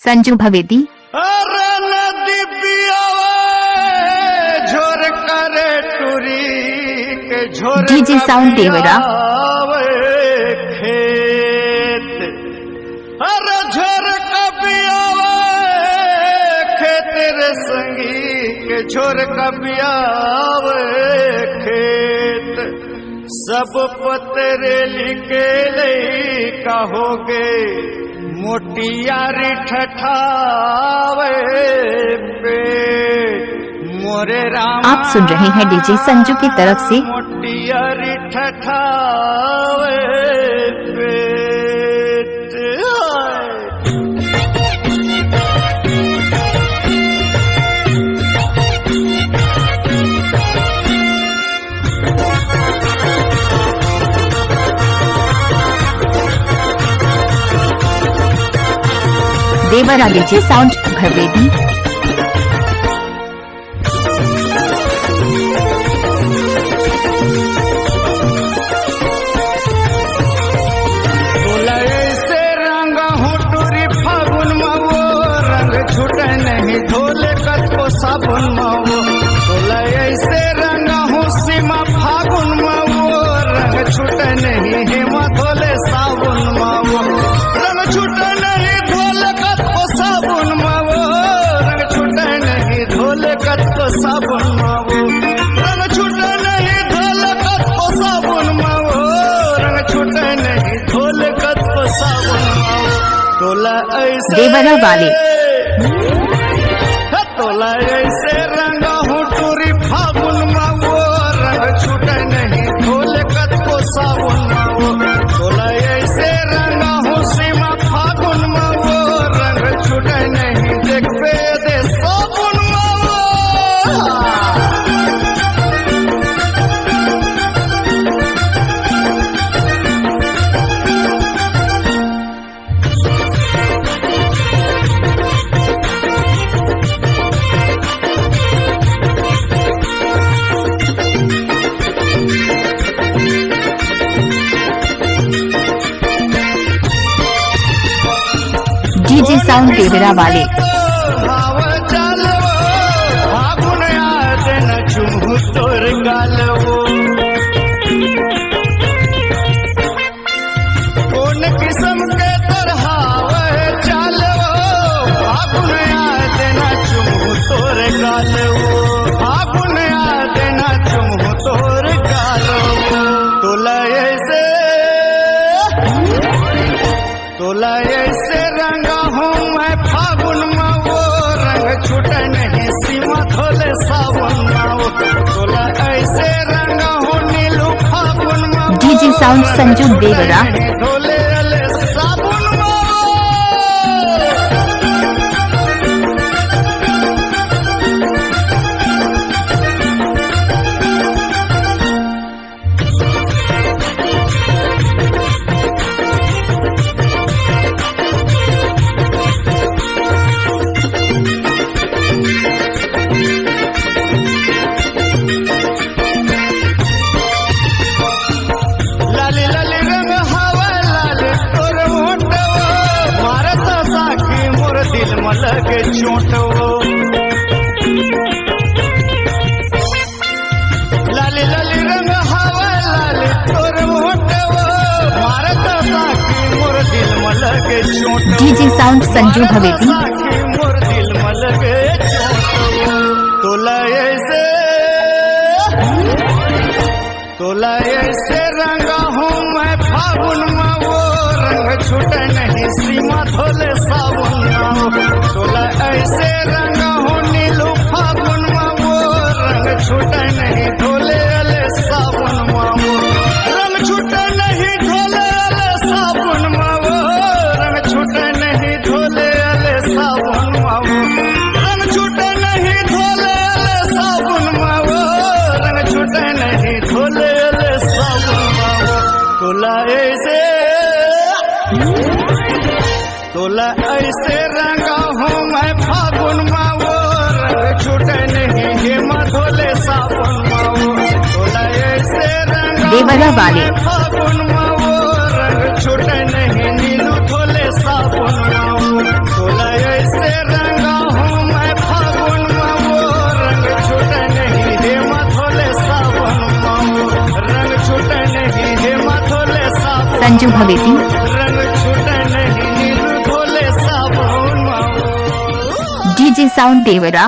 संजू भवेदी। अरे नदी पियावे झोर करे टूरी के झोर डीजे साउंड देवरा। खेत अरे झोर कपियावे खेत रे संगी के झोर कपियावे खेत सब पतरे लिखे ले कहोगे मोटियारी ठठावे पे मोरे राम। आप सुन रहे हैं डीजे संजू की तरफ से। मोटियारी ठठावे पेट देवरा डीजे साउंड भवेदी। से रंग हूँ टूरी फागुन मावो रंग छूटे नहीं धोले कतो साबुन मावो से रंग हूँ सीमा फागुन मावो रंग छूटे नहीं हेमा धोले साबुन मावो रंग छूटे नहीं धोले कतो साबुन मावो रंग छूटे नहीं धोले कतो साबुन मावो रंग छूटे नहीं धोले कतो साबुन मावो रंग छूटे नहीं धोले कतो साबुन मावो तोला ऐसे देवरा वाले। तोला ऐसे रंग हूँ टूरी फागुन मावो रंग छूटे नहीं धोले कतो साबुन मावो तोला ऐसे रंग हूँ सीमा फागुन मावो रंग छूटे नहीं देखबे दे साबुन मावो। डीजे साउंड देवरा वाले। भाव चालवो फागुन याद न चुमु तोर गालवो कौन किस्म के तरहाव चालवो फागुन याद न चुमु तोर गालवो फागुन याद न चुमु तोर गालवो तोला ऐसे रंगा हूँ मैं फागुन मावो रंग छूटे नहीं सीमा धोले साबुन मावो तोला ऐसे रंगा हूँ नीलू फागुन मावो डीजे साउंड संजू देवरा। धोले अले साबुन मावो। लाली लाली रंग हवा लाली तोर मोटो मारत साखी मोर दिल में लगे चोटो लाली लाली रंग हवा लाली तोर मोटो मारत साखी मोर दिल में लगे चोटो डीजे साउंड संजू भवेदी। साखी मोर दिल में लगे चोटो तोला ऐसे रंगा हूँ मैं फागुन मावो रंग छूटे नहीं सीमा धोले साबुन मावो तोला ऐसे रंगा हूँ नीलू फागुन मावो रंग छूटे नहीं धोले अले साबुन मावो रंग छूटे नहीं धोले अले साबुन मावो रंग छूटे नहीं धोले अले साबुन मावो रंग छूटे नहीं धोले अले साबुन मावो रंग छूटे नहीं धोले तोला ऐसे रंगा हूँ मैं फागुन मावो रंग छूटे नहीं हेमा धोले साबुन मावो तोला ऐसे रंगा देवरा वाले। फागुन मावो रंग छूटे नहीं नीलू धोले साबुन मावो तोला संजू भवेती रंग छूटे नहीं नील धोले साबुन माओ डीजे साउंड देवरा।